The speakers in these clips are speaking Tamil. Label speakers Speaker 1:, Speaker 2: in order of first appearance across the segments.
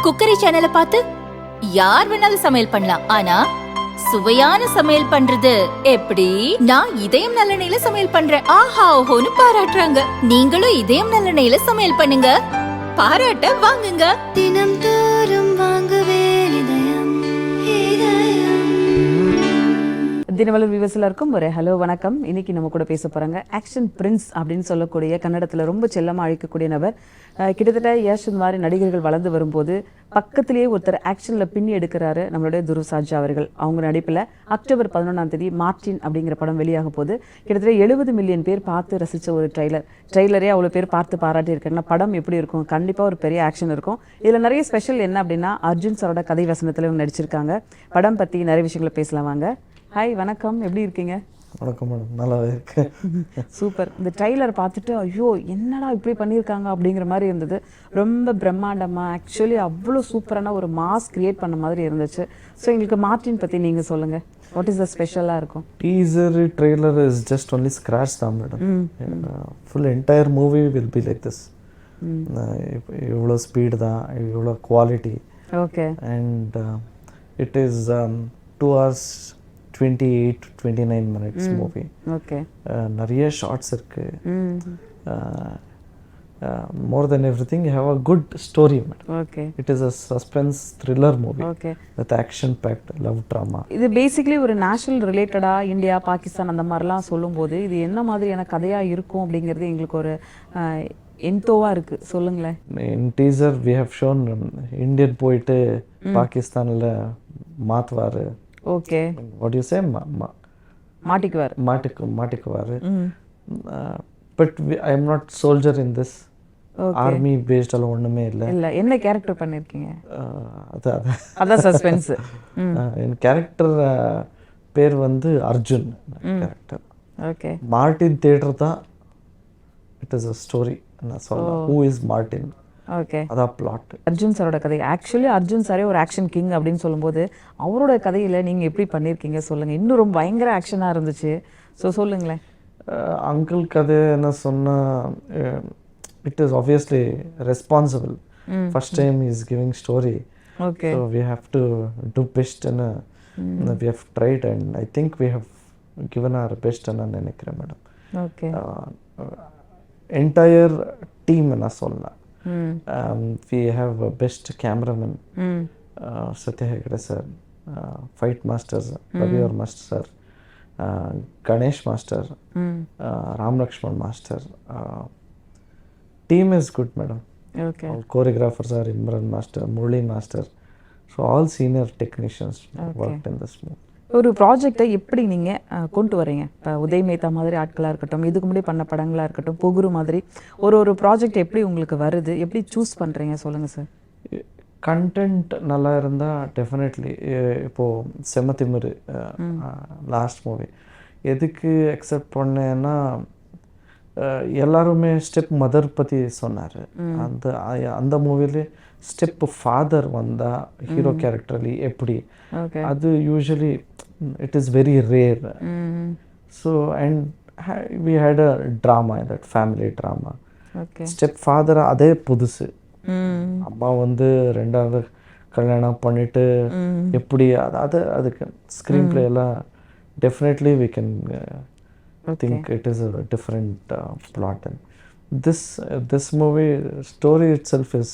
Speaker 1: குக்கரி சேனலை பார்த்து யார் வேணாலும் சமையல் பண்ணலாம். ஆனா சுவையான சமையல் பண்றது எப்படி? நான் இதயம் நல்லெண்ணெயில சமையல் பண்றேன். ஆஹா ஓஹோன்னு பாராட்டுறாங்க. நீங்களும் இதயம் நல்லெண்ணெயில சமையல் பண்ணுங்க, பாராட்ட வாங்குங்க.
Speaker 2: தினம் தோறும் வாங்குவே இதயம்
Speaker 3: தினமலர் வியூவர்ஸ் எல்லாருக்கும் ஒரு ஹலோ வணக்கம். இன்னைக்கு நம்ம கூட பேச போறாங்க ஆக்ஷன் பிரின்ஸ் அப்படின்னு சொல்லக்கூடிய கன்னடத்தில் ரொம்ப செல்லமாக அழைக்கக்கூடிய நபர். கிட்டத்தட்ட யஷ் இந்த மாதிரி நடிகர்கள் வளர்ந்து வரும்போது பக்கத்திலேயே ஒருத்தர் ஆக்ஷனில் பின்னி எடுக்கிறாரு நம்மளுடைய துருவ் சாஜா அவர்கள். அவங்க நடிப்பில் அக்டோபர் 11 மார்டின் அப்படிங்கிற படம் வெளியாக போது கிட்டத்தட்ட 70 மில்லியன் பேர் பார்த்து ரசித்த ஒரு ட்ரெய்லரே அவ்வளோ பேர் பார்த்து பாராட்டி இருக்காங்கன்னா படம் எப்படி இருக்கும்? கண்டிப்பாக ஒரு பெரிய ஆக்ஷன் இருக்கும். இதில் நிறைய ஸ்பெஷல் என்ன அப்படின்னா அர்ஜுன் சாரோட கதை வசனத்தில் இவங்க நடிச்சிருக்காங்க. படம் பற்றி நிறைய விஷயங்களை பேசலாம் வாங்க. ஹாய் வணக்கம், எப்படி இருக்கீங்க?
Speaker 4: வணக்கம் மேடம், நல்லாவே இருக்கு.
Speaker 3: சூப்பர். இந்த ட்ரைலர் பார்த்துட்டு ஐயோ என்னடா இப்படி பண்ணியிருக்காங்க அப்படிங்கிற மாதிரி இருந்தது. ரொம்ப பிரம்மாண்டமாக ஆக்சுவலி அவ்வளோ சூப்பரான ஒரு மாஸ் கிரியேட் பண்ண மாதிரி இருந்துச்சு. ஸோ எங்களுக்கு மார்டின் பற்றி நீங்கள் சொல்லுங்கள், வாட் இஸ் த ஸ்பெஷலாக இருக்கும்?
Speaker 4: Teaser trailer is just only scratch தான் madam. Full entire movie will be like this. இவ்வளோ ஸ்பீடு தான், இவ்வளோ quality.
Speaker 3: Okay.
Speaker 4: And it is 2 hours 28-29 minutes movie.
Speaker 3: Okay.
Speaker 4: நிறைய ஷார்ட்ஸ் இருக்கு. More than everything, you have a good story, madam.
Speaker 3: Okay.
Speaker 4: It is a suspense thriller movie.
Speaker 3: Okay.
Speaker 4: With action packed love drama.
Speaker 3: இது பேசிக்கலி ஒரு நேஷனல் ரிலேட்டடாக இந்தியா பாகிஸ்தான் அந்த மாதிரிலாம் சொல்லும்போது இது என்ன மாதிரியான கதையாக இருக்கும் அப்படிங்கிறது எங்களுக்கு ஒரு என்தோவாக இருக்குது. சொல்லுங்களேன்.
Speaker 4: In teaser we have shown Indian போயிட்டு பாகிஸ்தானில் மாற்றுவார்.
Speaker 3: Okay.
Speaker 4: What do you say?
Speaker 3: மாட்டிக்குவார்.
Speaker 4: மாட்டிக்குவார். But I am not soldier in this. Army பேஸ்டெல்லாம் ஒன்றுமே இல்லை.
Speaker 3: என்ன கேரக்டர் பண்ணியிருக்கீங்க?
Speaker 4: அதான்
Speaker 3: சஸ்பென்ஸ்.
Speaker 4: என் கேரக்டர் பேர் வந்து Arjun character.
Speaker 3: Okay.
Speaker 4: Martin theatre தான் இட் இஸ் அ ஸ்டோரி. நான் சொல்கிறேன் ஹூ இஸ் மார்டின்.
Speaker 3: ஓகே.
Speaker 4: அதான் பிளாட்.
Speaker 3: அர்ஜுன் சாரோட கதை ஆக்சுவலி அர்ஜுன் சாரே ஒரு ஆக்ஷன் கிங் அப்படின்னு சொல்லும்போது அவரோட கதையில் நீங்கள் எப்படி பண்ணியிருக்கீங்க சொல்லுங்கள். இன்னும் ரொம்ப பயங்கர ஆக்ஷனாக இருந்துச்சு. ஸோ சொல்லுங்களேன்.
Speaker 4: அங்கிள் கதை என்ன சொன்னால் it is obviously responsible. First time is giving story.
Speaker 3: Okay.
Speaker 4: So we have to do பெஸ்ட்னு we have tried and I think we have given our பெஸ்ட்னு நான் நினைக்கிறேன் மேடம்.
Speaker 3: ஓகே.
Speaker 4: என்டையர் டீம் நான் சொல்லலாம். We have a best cameraman, Satya Hegde sir, fight masters, Ravivar master sir, Ganesh master, Ram Lakshman master. Team is good, madam.
Speaker 3: Okay.
Speaker 4: All choreographers are Imran master, Murli master. So all senior technicians worked in this movie.
Speaker 3: ஒரு ப்ராஜெக்டை எப்படி நீங்கள் கொண்டு வரீங்க? இப்போ உதய் மேத்தா மாதிரி ஆட்களாக இருக்கட்டும், இதுக்கு முன்னாடி பண்ண படங்களாக இருக்கட்டும், பொகுரு மாதிரி ஒரு ப்ராஜெக்ட் எப்படி உங்களுக்கு வருது, எப்படி சூஸ் பண்ணுறீங்க சொல்லுங்கள் சார்.
Speaker 4: கண்டென்ட் நல்லா இருந்தால் டெஃபினெட்லி. இப்போது செமத்திமிரு லாஸ்ட் மூவி எதுக்கு அக்செப்ட் பண்ணேன்னா எல்லாருமே ஸ்டெப் மதர் பற்றி சொன்னார். அந்த மூவிலே ஸ்டெப் ஃபாதர் வந்தால் ஹீரோ கேரக்டர்லி எப்படி, அது usually it is very rare. So and we had a drama, that family drama. Stepfather அதே புதுசு. அம்மா வந்து 2வது கல்யாணம் பண்ணிட்டு எப்படி அதுக்கு ஸ்க்ரீன் பிளே எல்லாம் definitely we can think it is a different plot. And this movie story itself is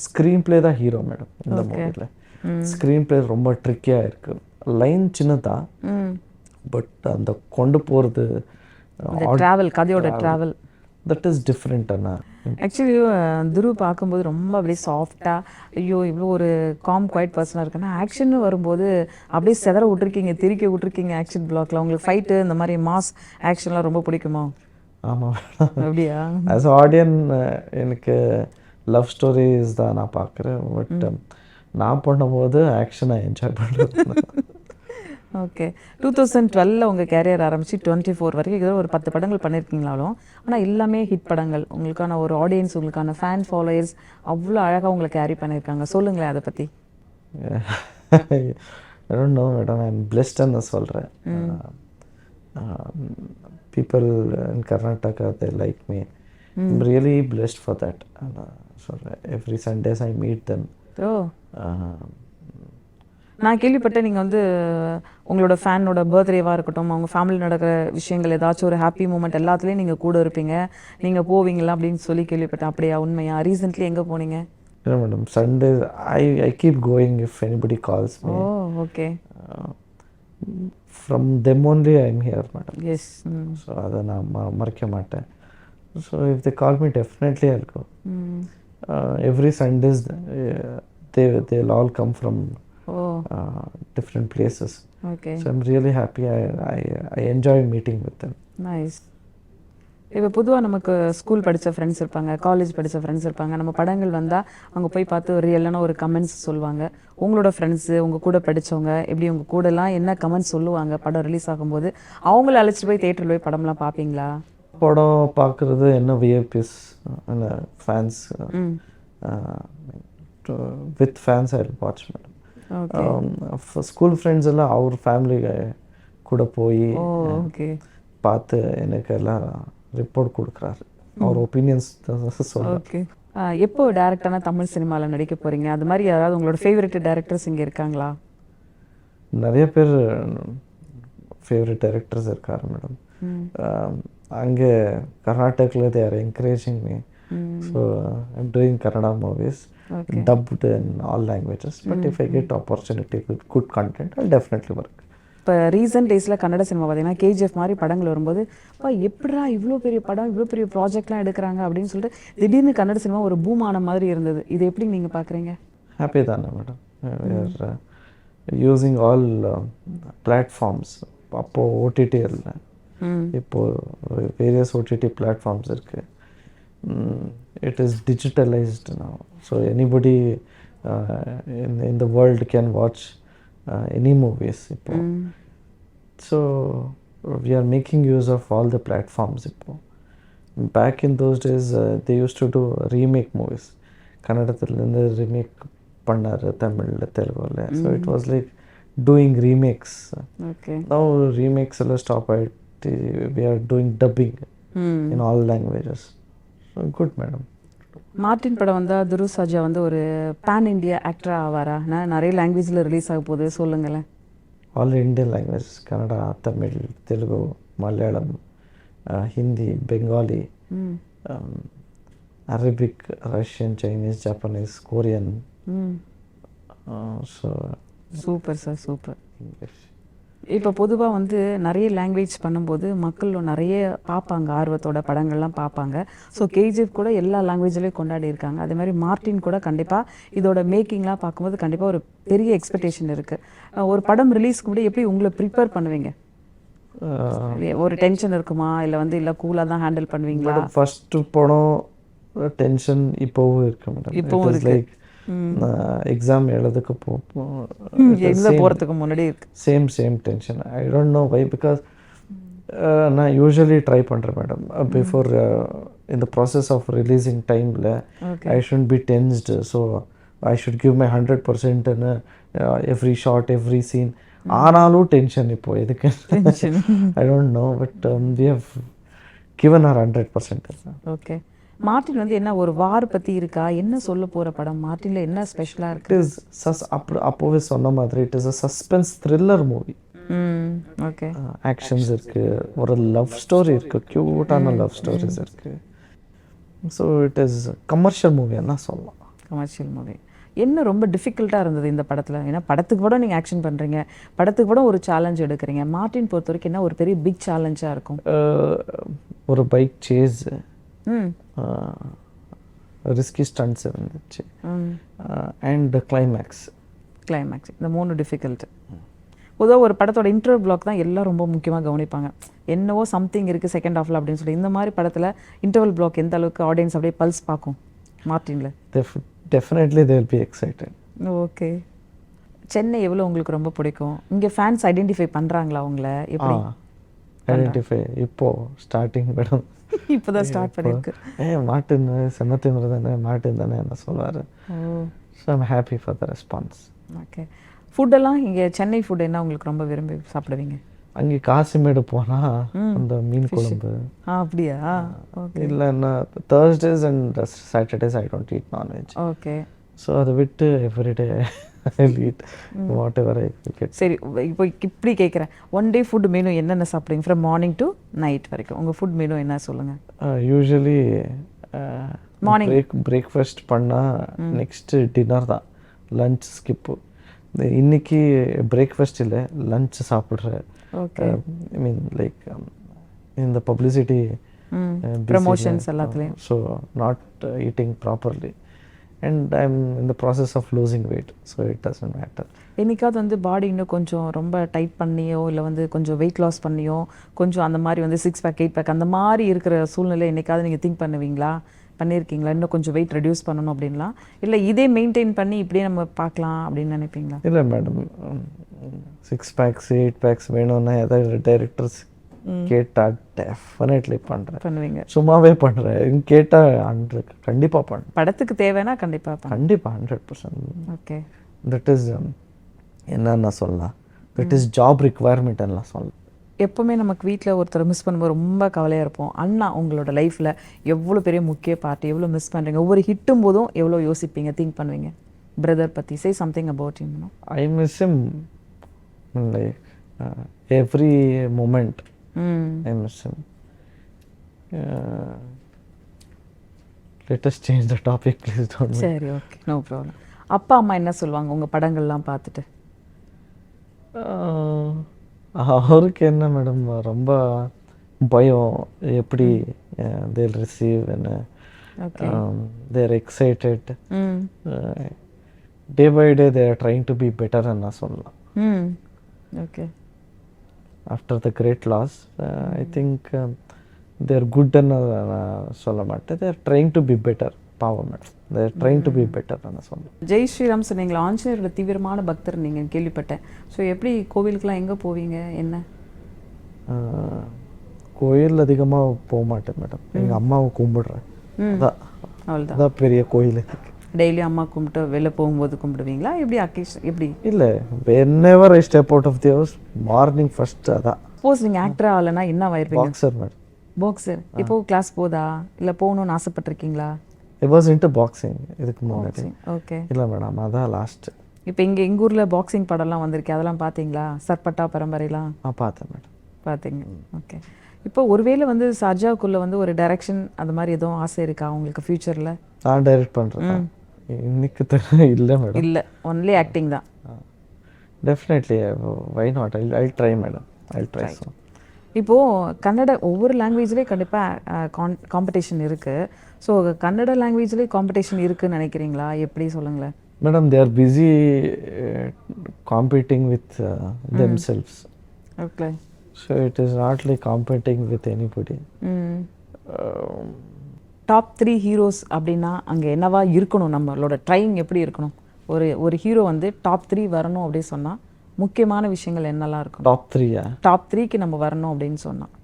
Speaker 4: screenplay the hero madam. இந்த மூவில screenplay ரொம்ப ட்ரிக்கியா இருக்கு. லைன் சின்னதா, பட் அந்த கொண்டு போறது
Speaker 3: டிராவல், கதையோட travel
Speaker 4: that is different. Anna
Speaker 3: actually Dhruv பார்க்கும்போது ரொம்ப அப்படியே சாஃப்டாக, ஐயோ இவ்வளோ ஒரு குவைட் பர்சனாக இருக்குன்னா ஆக்ஷன் வரும்போது அப்படியே செதற விட்ருக்கீங்க, திரிக்க விட்ருக்கீங்க ஆக்ஷன் பிளாக்ல. உங்களுக்கு ஃபைட்டு இந்த மாதிரி மாஸ் ஆக்ஷன்லாம் ரொம்ப பிடிக்குமா?
Speaker 4: ஆமாம்.
Speaker 3: அப்படியா?
Speaker 4: ஆஸ் ஆடியன் எனக்கு லவ் ஸ்டோரிஸ் தான் நான் பார்க்குறேன். பட் நான் பண்ணும்போது ஆக்ஷனை என்ஜாய் பண்ணுறேன்.
Speaker 3: ஓகே. 2012 உங்கள் கேரியர் ஆரம்பித்து 24 வரைக்கும் ஏதோ ஒரு 10 படங்கள் பண்ணியிருக்கீங்களாலும், ஆனால் எல்லாமே ஹிட் படங்கள். உங்களுக்கான ஒரு ஆடியன்ஸ், உங்களுக்கான ஃபேன் ஃபாலோயர்ஸ் அவ்வளோ அழகாக உங்களை கேரி பண்ணியிருக்காங்க. சொல்லுங்களேன் அதை பற்றி.
Speaker 4: I don't know madam, I am பிளெஸ்ட்னு சொல்கிறேன். People in Karnataka they like me. I'm really blessed for that. சொல்கிறேன். Every Sundays I meet them.
Speaker 3: ஓ, நான் கேள்விப்பட்டேன் நீங்கள் வந்து உங்களோட ஃபேனோட பர்த்டேவாக இருக்கட்டும், அவங்க ஃபேமிலி நடக்கிற விஷயங்கள் ஏதாச்சும் ஒரு ஹாப்பி மூமெண்ட் எல்லாத்துலேயும் நீங்கள் கூட இருப்பீங்க, நீங்கள் போவீங்களா அப்படின்னு சொல்லி கேள்விப்பட்டேன். அப்படியா, உண்மையா? ரீசெண்ட்லி எங்கே போனீங்க?
Speaker 4: இல்லை madam, Sundays I keep going if anybody calls me.
Speaker 3: Oh, okay.
Speaker 4: From them only I am here madam.
Speaker 3: Yes.
Speaker 4: So அதை நான் மறைக்க மாட்டேன். So if they call me definitely I go. Every Sundays they'll all come from different places.
Speaker 3: Okay.
Speaker 4: So I'm really happy. I enjoy meeting with them.
Speaker 3: Nice. இப்போ பொதுவாக நமக்கு ஸ்கூல் படித்த ஃப்ரெண்ட்ஸ் இருப்பாங்க, காலேஜ் படித்த ஃப்ரெண்ட்ஸ் இருப்பாங்க. நம்ம படங்கள் வந்தால் அங்கே போய் பார்த்து ஒரு ரியலான ஒரு கமெண்ட்ஸ் சொல்லுவாங்க. உங்களோட ஃப்ரெண்ட்ஸு, உங்கள் கூட படித்தவங்க எப்படி உங்கள் கூடலாம் என்ன கமெண்ட்ஸ் சொல்லுவாங்க படம் ரிலீஸ் ஆகும்போது? அவங்கள அழைச்சிட்டு போய் தேட்டரில் போய் படம்லாம் பார்ப்பீங்களா?
Speaker 4: படம் பார்க்குறது என்ன VIPs fans, with fans I watch madam. School friends எல்லாம் அவர் ஃபேமிலி கூட போய் பார்த்து எனக்கு எல்லாம் ரிப்போர்ட் கொடுக்குறாரு, அவர் ஒப்பீனியன்ஸ் சொல்ல.
Speaker 3: ஓகே. எப்போ டேரக்டான தமிழ் சினிமாவில் நடிக்க போகிறீங்க? அது மாதிரி யாராவது உங்களோட ஃபேவரட் டேரக்டர்ஸ் இங்கே இருக்காங்களா?
Speaker 4: நிறைய பேர் ஃபேவரட் டைரக்டர்ஸ் இருக்காரு மேடம். அங்கே கர்நாடகில் they are encouraging me. So I'm doing Kannada movies dubbed in all languages. But if I get opportunity with good content, I'll definitely work.
Speaker 3: இப்போ ரீசெண்ட் டேஸில் கன்னட சினிமா பார்த்தீங்கன்னா கேஜிஎஃப் மாதிரி படங்கள் வரும்போது எப்படா இவ்வளோ பெரிய படம், இவ்வளோ பெரிய ப்ராஜெக்ட்லாம் எடுக்கிறாங்க அப்படின்னு சொல்லிட்டு திடீர்னு கன்னட சினிமா ஒரு பூமான மாதிரி இருந்தது. இது எப்படி நீங்கள் பார்க்குறீங்க?
Speaker 4: ஹாப்பி தானே மேடம். Using all platforms. அப்போது ஓடிடி இல்லை, இப்போது வேரியஸ் ஓடிடி பிளாட்ஃபார்ம்ஸ் இருக்குது. It is digitalized now, so anybody in the world can watch any movies. So we are making use of all the platforms. Back in those days they used to do remake movies. Kannadathilinde remake pannaru Tamil Telugu. So it was like doing remakes.
Speaker 3: Okay.
Speaker 4: Now remakes alla stop. We are doing dubbing in all languages. Good madam.
Speaker 3: Martin படம் வந்தால் துரு சர்ஜா வந்து ஒரு பேன் இண்டியா ஆக்டராக ஆவாரா? நிறைய லாங்குவேஜில் ரிலீஸ் ஆக போகுது, சொல்லுங்களேன்.
Speaker 4: All Indian language, Kannada, Tamil, Telugu, Malayalam, Hindi, Bengali, Arabic, Russian, Chinese, Japanese, Korean. So
Speaker 3: super sir, super. English. இப்போ பொதுவாக வந்து நிறைய லாங்குவேஜ் பண்ணும்போது மக்கள் நிறைய பார்ப்பாங்க, ஆர்வத்தோட படங்கள்லாம் பார்ப்பாங்க. ஸோ கேஜிஎஃப் கூட எல்லா லாங்குவேஜ்லேயும் கொண்டாடி இருக்காங்க. அதே மாதிரி மார்ட்டின் கூட கண்டிப்பாக இதோட மேக்கிங்லாம் பார்க்கும்போது கண்டிப்பாக ஒரு பெரிய எக்ஸ்பெக்டேஷன் இருக்குது. ஒரு படம் ரிலீஸ்க்கு கூட எப்படி உங்களை ப்ரிப்பேர் பண்ணுவீங்க? ஒரு டென்ஷன் இருக்குமா, இல்லை வந்து இல்லை கூலாக தான் ஹேண்டில் பண்ணுவீங்களா?
Speaker 4: ஃபர்ஸ்ட் படம் டென்ஷன் இப்போவும் இருக்கு மேடம்.
Speaker 3: இப்போவும் இருக்கு.
Speaker 4: லைக் எக்ஸாம் எழுதுக்கு
Speaker 3: போகிறதுக்கு முன்னாடி
Speaker 4: same tension. I don't know why, because நான் யூஸ்வலி ட்ரை பண்ணுறேன் மேடம். பிஃபோர் இந்த ப்ராசஸ் ஆஃப் ரிலீஸிங் டைமில் I should be tensed. So I should give my 100% every shot, every scene. ஆனாலும் டென்ஷன் இப்போ எதுக்கு I don't know, but we have given our 100%.
Speaker 3: Okay. Martin வந்து என்ன ஒரு வார் பற்றி இருக்கா? என்ன சொல்ல போகிற படம்? மார்ட்டினில் என்ன ஸ்பெஷலாக இருக்குது?
Speaker 4: இட் இஸ் அப்போவே சொன்ன மாதிரி it is a suspense thriller movie.
Speaker 3: Okay.
Speaker 4: Actions இருக்குது, ஒரு லவ் ஸ்டோரி இருக்குது, க்யூட்டான லவ் ஸ்டோரிஸ் இருக்குது. ஸோ இட் இஸ் கமர்ஷியல் மூவின்னா சொல்லலாம்.
Speaker 3: Commercial movie. என்ன ரொம்ப டிஃபிகல்ட்டாக இருந்தது இந்த படத்தில்? ஏன்னா படத்துக்கு கூட நீங்கள் ஆக்ஷன் பண்ணுறீங்க, படத்துக்கு கூட ஒரு சேலஞ்ச் எடுக்கிறீங்க. மார்ட்டின் பொறுத்த வரைக்கும் என்ன ஒரு பெரிய பிக் சேலஞ்சாக இருக்கும்?
Speaker 4: ஒரு பைக் சேஸ், ரிஸ்கி ஸ்டண்ட்ஸ் இருந்துச்சு, அண்ட் கிளைமேக்ஸ்.
Speaker 3: இந்த 3 டிஃபிகல்ட். பொதுவாக ஒரு படத்தோட இன்டர்வல் பிளாக் தான் எல்லாம் ரொம்ப முக்கியமாக கவனிப்பாங்க. என்னவோ சம்திங் இருக்குது செகண்ட் ஹாஃபில் அப்படின்னு சொல்லி. இந்த மாதிரி படத்தில் இன்டர்வல் பிளாக் எந்த அளவுக்கு ஆடியன்ஸ் அப்படியே பல்ஸ் பார்க்கும் மார்ட்டினில்?
Speaker 4: Definitely they will be excited.
Speaker 3: Okay. Chennai எவ்வளோ உங்களுக்கு ரொம்ப பிடிக்கும்? இங்கே ஃபேன்ஸ் ஐடென்டிஃபை பண்ணுறாங்களா உங்களை? எப்படி
Speaker 4: ஐடென்டிஃபை? இப்போது ஸ்டார்டிங் மேடம்,
Speaker 3: இப்போ தான் ஸ்டார்ட் பண்ணியிருக்கு.
Speaker 4: மார்ட்டின் சென்னத்தின் தானே, மார்ட்டின் தானே என்ன சொல்லுவார். So I'm happy for the response.
Speaker 3: Okay. ஃபுட்டெல்லாம் இங்கே சென்னை ஃபுட் என்ன உங்களுக்கு ரொம்ப விரும்பி சாப்பிடுவீங்க?
Speaker 4: அங்கே காசிமேடு போனால் அந்த மீன் குழம்பு
Speaker 3: அப்படியா? ஓகே.
Speaker 4: இல்லைன்னா Thursdays and Saturdays I don't eat non-veg.
Speaker 3: Okay.
Speaker 4: So அதை விட்டு everyday I'll eat whatever I get.
Speaker 3: சரி, இப்போ இப்படி கேட்குறேன், ஒன் டே ஃபுட் மெனு என்னென்ன சாப்பிடுங்க ஃப்ரம் மார்னிங் டு நைட் வரைக்கும்? உங்கள் ஃபுட் மெனு என்ன சொல்லுங்கள்?
Speaker 4: Usually
Speaker 3: Morning.
Speaker 4: பிரேக்ஃபாஸ்ட் பண்ணால் நெக்ஸ்ட்டு டின்னர் தான், லஞ்ச் ஸ்கிப்பு. இன்னைக்கு பிரேக்ஃபாஸ்ட் இல்லை, லஞ்ச் சாப்பிட்றேன்.
Speaker 3: ஓகே.
Speaker 4: ஐ மீன் லைக் இந்த பப்ளிசிட்டி
Speaker 3: ப்ரமோஷன்ஸ் எல்லாத்துலேயும்.
Speaker 4: So not eating properly and I am in the process of losing weight, so it doesn't matter.
Speaker 3: என்னைக்காவது வந்து பாடி இன்னும் கொஞ்சம் ரொம்ப டைட் பண்ணியோ இல்லை வந்து கொஞ்சம் வெயிட் லாஸ் பண்ணியோ கொஞ்சம் அந்த மாதிரி வந்து 6 பேக் 8 பேக் அந்த மாதிரி இருக்கிற சூழ்நிலை என்னைக்காவது நீங்கள் திங்க் பண்ணுவீங்களா, பண்ணியிருக்கீங்களா? இன்னும் கொஞ்சம் வெயிட் ரெடியூஸ் பண்ணணும் அப்படின்லாம், இல்லை இதே மெயின்டைன் பண்ணி இப்படியே நம்ம பார்க்கலாம் அப்படின்னு நினைப்பீங்களா?
Speaker 4: இல்லை மேடம், 6 பேக்ஸ் 8 பேக்ஸ் வேணும்னா ஏதாவது டைரக்டர்ஸ் கேட்டால் டெஃபினெட்லி பண்ணுவேங்க. சும்மாவே பண்ணுறேன், கேட்டால் 100 கண்டிப்பாக பண்ணுறேன்.
Speaker 3: படத்துக்கு தேவைன்னா கண்டிப்பாக
Speaker 4: கண்டிப்பாக 100%.
Speaker 3: ஓகே.
Speaker 4: தட் இஸ் என்னன்னா சொல்லலாம், தட் இஸ் ஜாப் ரிக்வயர்மெண்ட் எல்லாம் சொல்லலாம்.
Speaker 3: எப்போவுமே நமக்கு வீட்டில் ஒருத்தரை மிஸ் பண்ணும்போது ரொம்ப கவலையாக இருப்போம். அண்ணா உங்களோட லைஃப்பில் எவ்வளோ பெரிய முக்கிய பார்ட், எவ்வளோ மிஸ் பண்ணுறீங்க, ஒவ்வொரு ஹிட்டும் போதும் எவ்வளோ யோசிப்பீங்க, திங்க் பண்ணுவீங்க பிரதர் பற்றி? Say something about him.
Speaker 4: I miss him like every moment. I miss him. Let us change the topic, please don't.
Speaker 3: சரி, ஓகே, நோ ப்ராப்ளம். அப்பா அம்மா என்ன சொல்லுவாங்க உங்கள் படங்கள்லாம் பார்த்துட்டு?
Speaker 4: அவருக்கு என்ன மேடம், ரொம்ப பயம், எப்படி they'll receive and they're excited. Day by day they are trying to be better ன்னு சொல்லலாம்.
Speaker 3: Okay.
Speaker 4: After the great loss, I think they are good ன்னு சொல்ல மாட்டேன், they are trying to be better. பாவம் madam, they are trying to be better ன்னு சொல்லலாம்.
Speaker 3: ஜெய் ஸ்ரீராம் சொன்னீங்களா, ஆஞ்சநேயரோட தீவிரமான பக்தர் நீங்கள் கேள்விப்பட்டேன். ஸோ எப்படி கோவிலுக்கெலாம் எங்கே போவீங்க என்ன?
Speaker 4: கோயில் அதிகமாக போக மாட்டேன் மேடம், எங்கள் அம்மாவை கும்பிடுறேன்,
Speaker 3: அவ்வளோதான்.
Speaker 4: அதான் பெரிய கோயில்.
Speaker 3: டெய்லி அம்மா கும்பிட்டு வெளில போகும்போது கும்பிடுவீங்களா, எப்படி எப்படி?
Speaker 4: இல்லை, whenever I step out of the house, morning first அதான்.
Speaker 3: சப்போஸ் நீங்கள் ஆக்டர் ஆகலைன்னா என்ன ஆயிருப்பீங்க?
Speaker 4: Boxer madam.
Speaker 3: பாக்ஸர். இப்போ கிளாஸ் போதா இல்லை போகணும்னு ஆசைப்பட்டிருக்கீங்களா?
Speaker 4: ஐ வாஸ் இன்டு பாக்ஸிங் இதுக்கு முன்னாடி.
Speaker 3: ஓகே.
Speaker 4: இல்லை மேடம், அதான் லாஸ்ட்டு.
Speaker 3: இப்போ இங்கே எங்கள் ஊரில் பாக்ஸிங் படம்லாம் வந்திருக்கு, அதெல்லாம் பார்த்தீங்களா? சர்பட்டா பரம்பரைலாம்
Speaker 4: பார்த்தேன் மேடம்.
Speaker 3: பார்த்தீங்க, ஓகே. இப்போ ஒருவேளை வந்து சர்ஜாவுக்குள்ளே வந்து ஒரு டைரக்ஷன் அந்த மாதிரி எதுவும் ஆசை இருக்கா உங்களுக்கு ஃப்யூச்சரில்?
Speaker 4: நான் டைரக்ட் பண்ணுறேன் இன்னைக்கு இல்லை மேடம்.
Speaker 3: இல்லை, ஒன்லி ஆக்டிங் தான்.
Speaker 4: Definitely, why not, I try madam, I try.
Speaker 3: இப்போது கன்னட ஒவ்வொரு லாங்குவேஜ்லேயும் கண்டிப்பாக காம்படிஷன் இருக்குது. ஸோ கன்னட லாங்குவேஜ்லேயும் காம்படிஷன் இருக்குதுன்னு நினைக்கிறீங்களா, எப்படி சொல்லுங்களேன்?
Speaker 4: Madam, they are busy competing with themselves.
Speaker 3: Okay.
Speaker 4: So it is not like competing with anybody.
Speaker 3: Top 3 heroes அப்படின்னா அங்கே என்னவா இருக்கணும், நம்மளோட ட்ரைங் எப்படி இருக்கணும்? ஒரு ஹீரோ வந்து டாப் 3 வரணும் அப்படின்னு சொன்னால் முக்கியமான விஷயங்கள் என்னெல்லாம் இருக்கும்?
Speaker 4: டாப் 3யா?
Speaker 3: டாப் 3க்கு நம்ம வரணும் அப்படின்னு சொன்னால்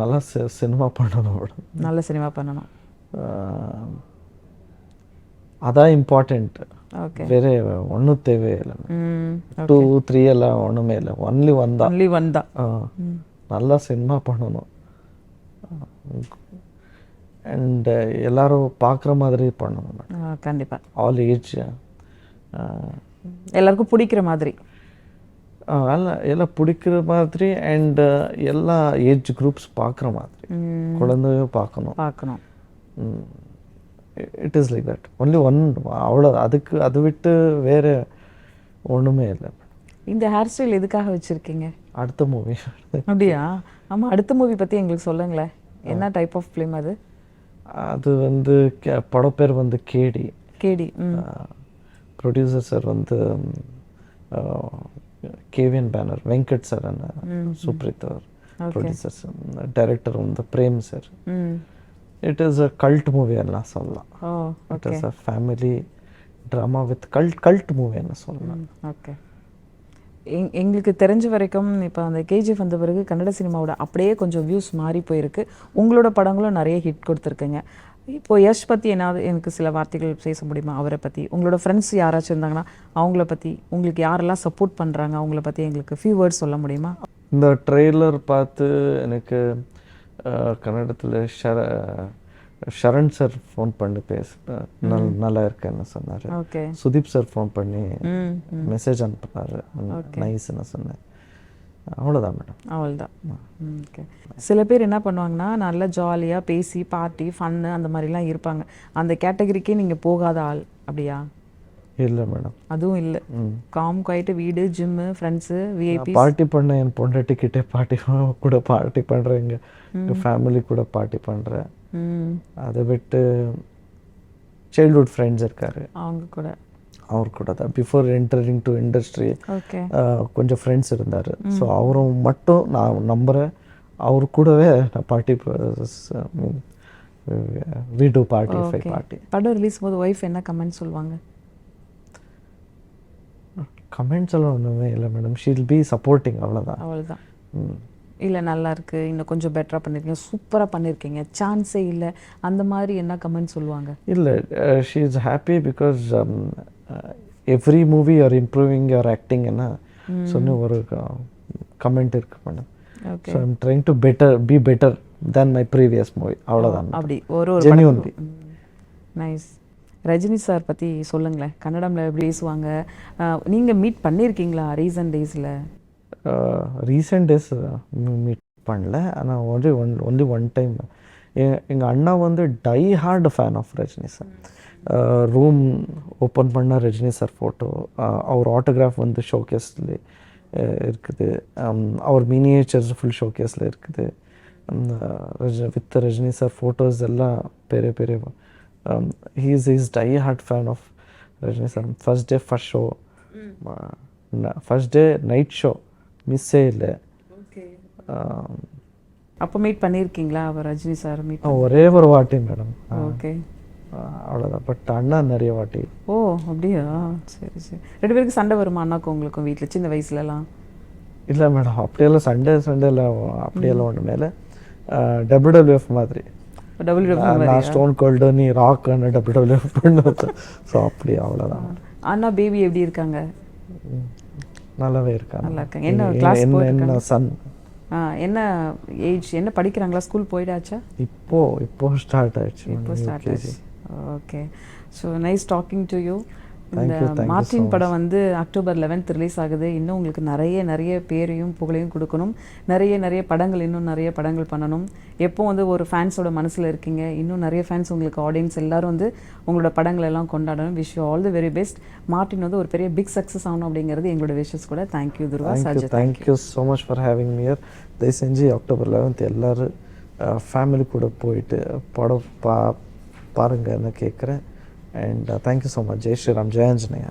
Speaker 4: நல்லா சினிமா பண்ணணும் மேடம்.
Speaker 3: நல்ல சினிமா பண்ணணும்,
Speaker 4: அதான் இம்பார்ட்டண்ட்.
Speaker 3: ஓகே.
Speaker 4: வேற ஒன்றும் தேவையில்லை. 2 3 எல்லாம் ஒன்றுமே இல்லை, ஒன்லி ஒன் தான். நல்லா சினிமா பண்ணணும் அண்ட் எல்லாரும் பார்க்குற மாதிரி பண்ணணும் மேடம்.
Speaker 3: கண்டிப்பாக
Speaker 4: ஆல் ஏஜ்,
Speaker 3: எல்லாருக்கும் பிடிக்கிற மாதிரி.
Speaker 4: எல்லாம் பிடிக்கிற மாதிரி அண்ட் எல்லா ஏஜ் குரூப்ஸ் பார்க்குற மாதிரி, குழந்தையும் பார்க்கணும். It is like that, only one, அவ்வளோ. அது விட்டு வேறு ஒன்றுமே இல்லை.
Speaker 3: இந்த ஹேர் ஸ்டைல் எதுக்காக வச்சுருக்கீங்க?
Speaker 4: அடுத்த மூவி.
Speaker 3: அப்படியா? ஆமாம், அடுத்த மூவி பற்றி எங்களுக்கு சொல்லுங்களேன். என்ன டைப் ஆஃப் ஃபிலிம் அது?
Speaker 4: அது வந்து படம் பேர் வந்து கேடி. ப்ரொடியூசர் சார் வந்து KVN banner, Venkat sir and Supreeth அவர் ப்ரொடியூசர் சார். டைரக்டர் வந்து Prem sir. It is a cult movie எல்லாம் சொல்லலாம். It is a family drama with cult movie என்ன சொல்லலாம்.
Speaker 3: ஓகே. எங்களுக்கு தெரிஞ்ச வரைக்கும் இப்போ அந்த கேஜிஎஃப் வந்த பிறகு கன்னட சினிமாவோட அப்படியே கொஞ்சம் வியூஸ் மாறி போயிருக்கு. உங்களோட படங்களும் நிறைய ஹிட் கொடுத்துருக்குங்க. இப்போ யஷ் பற்றி ஏதாவது எனக்கு சில வார்த்தைகள் பேச முடியுமா அவரை பற்றி? உங்களோட ஃப்ரெண்ட்ஸ் யாராச்சும் இருந்தாங்கன்னா அவங்கள பற்றி, உங்களுக்கு யாரெல்லாம் சப்போர்ட் பண்ணுறாங்க அவங்கள பற்றி எங்களுக்கு ஃபியூ வேர்ட்ஸ் சொல்ல முடியுமா?
Speaker 4: இந்த ட்ரெய்லர் பார்த்து எனக்கு கன்னடத்தில் ஷரண் சார் ஃபோன் பண்ணி நல்லா இருக்கேன்னு சொன்னார்.
Speaker 3: ஓகே.
Speaker 4: சுதீப் சார் ஃபோன் பண்ணி மெசேஜ் அனுப்புனாரு, நைஸ்ன்னு சொன்னேன். அவ்வளோதான் மேடம்.
Speaker 3: அவ்வளோதான். ஓகே. சில பேர் என்ன பண்ணுவாங்கன்னா நல்லா ஜாலியாக பேசி பார்ட்டி ஃபன்னு அந்த மாதிரிலாம் இருப்பாங்க. அந்த கேட்டகரிக்கே நீங்கள் போகாத ஆள் அப்படியா?
Speaker 4: இல்லை மேடம்,
Speaker 3: அதுவும் இல்லை. காம் குவைட்டு வீடு, ஜிம்மு, ஃப்ரெண்ட்ஸு, விஐபி.
Speaker 4: பார்ட்டி பண்ண என் பொண்டாட்டிக்கிட்டே கூட பார்ட்டி பண்ணுறேன், எங்கள் ஃபேமிலி கூட பார்ட்டி பண்ணுறேன். அதை விட்டு சைல்ட்ஹுட் ஃப்ரெண்ட்ஸ் இருக்காரு, அவங்க கூட தான் பிஃபோர் என்டரிங் டு இண்டஸ்ட்ரி கொஞ்சம் ஃப்ரெண்ட்ஸ் இருந்தார். ஸோ அவரும் மட்டும் நான் நம்புகிறேன், அவர் கூடவே நான் பார்ட்டி வீடு பார்ட்டி.
Speaker 3: படம் ரிலீஸ் போது ஒய்ஃப் என்ன கமெண்ட் சொல்லுவாங்க?
Speaker 4: கமெண்ட்ஸ் எல்லாம் ஒன்றுமே இல்லை மேடம், ஷீல் பி சப்போர்ட்டிங். அவ்வளோதான்.
Speaker 3: இல்லை நல்லா இருக்கு, இன்னும் கொஞ்சம் பெட்டராக பண்ணியிருக்கீங்க, சூப்பராக பண்ணியிருக்கீங்க, சான்ஸே இல்லை, அந்த மாதிரி என்ன கமெண்ட் சொல்லுவாங்க?
Speaker 4: இல்லை, she is happy because every movie or improving your acting என்ன சொன்ன ஒரு கமெண்ட் இருக்கு madam. So I'm trying to be better than my previous movie. அவ்வளோதான்.
Speaker 3: அப்படி ஒரு ஜென்யூன்லி. நைஸ். ரஜினி சார் பற்றி சொல்லுங்களேன், கன்னடம்ல எப்படி பேசுவாங்க? நீங்கள் மீட் பண்ணியிருக்கீங்களா ரீசன்ட் டேஸில்?
Speaker 4: ரீசெண்ட் டேஸ் மீட் பண்ணல, ஆனால் ஒன்லி ஒன் டைம். எங்கள் அண்ணா வந்து die hard fan of Rajini sir. Room open பண்ண ரஜினி சார் ஃபோட்டோ, அவர் ஆட்டோகிராஃப் வந்து ஷோகேஸில் இருக்குது, அவர் மினியேச்சர்ஸ் ஃபுல் ஷோகேஸில் இருக்குது. வித் ரஜினி சார் ஃபோட்டோஸ் எல்லாம் பெரிய he is die hard fan of Rajini sir. First day first show, first day night show மிஸ்ஸே இல்லை.
Speaker 3: அப்போ மீட் பண்ணியிருக்கீங்களா அவர் ரஜினி சார்? மீட்
Speaker 4: ஒரே ஒரு வாட்டி மேடம்.
Speaker 3: ஓகே,
Speaker 4: அவ்வளோதான். பட் அண்ணா நிறைய வாட்டி.
Speaker 3: ஓ அப்படியா? சரி. ரெண்டு பேருக்கு சண்டை வருமா அண்ணாக்கும் உங்களுக்கும் வீட்டில் சின்ன வயசுலலாம்?
Speaker 4: இல்லை மேடம், அப்படியெல்லாம் சண்டே அப்படியெல்லாம் ஒன்று மேலே WWF மாதிரி. நான் ஸ்டோன் கோல்டு, நீ ராக் WWF பண்ணுவேன். ஸோ அப்படி அவ்வளோதான்.
Speaker 3: அண்ணா பேபி எப்படி இருக்காங்க?
Speaker 4: நல்லாவே இருக்காங்க.
Speaker 3: நல்லா இருக்காங்க. என்ன கிளாஸ்
Speaker 4: என்ன சன்?
Speaker 3: என்ன ஏஜ், என்ன படிக்கிறாங்களா? ஸ்கூல் போயிடாச்சா?
Speaker 4: இப்போ ஸ்டார்ட் ஆயிடுச்சு.
Speaker 3: Okay. So nice talking to you. இந்த மார்டின் படம் வந்து அக்டோபர் 11th ரிலீஸ் ஆகுது. இன்னும் உங்களுக்கு நிறைய பேரையும் புகழையும் கொடுக்கணும், நிறைய படங்கள், இன்னும் நிறைய படங்கள் பண்ணணும். எப்போ வந்து ஒரு ஃபேன்ஸோட மனசில் இருக்கீங்க, இன்னும் நிறைய ஃபேன்ஸ் உங்களுக்கு, ஆடியன்ஸ் எல்லாரும் வந்து உங்களோட படங்கள் எல்லாம் கொண்டாடணும். Wish you all the very best. Martin வந்து ஒரு பெரிய பிக் சக்ஸஸ் ஆகணும் அப்படிங்கிறது எங்களோட விஷஸ் கூட. Thank you Dhruva sir.
Speaker 4: Thank you so much for having me here. தயவு செஞ்சு அக்டோபர் 11th எல்லோரும் ஃபேமிலி கூட போயிட்டு படம் பாருங்கன்னு கேட்குறேன். And thank you so much. Jai Shri Ram, Jai Anjaneya.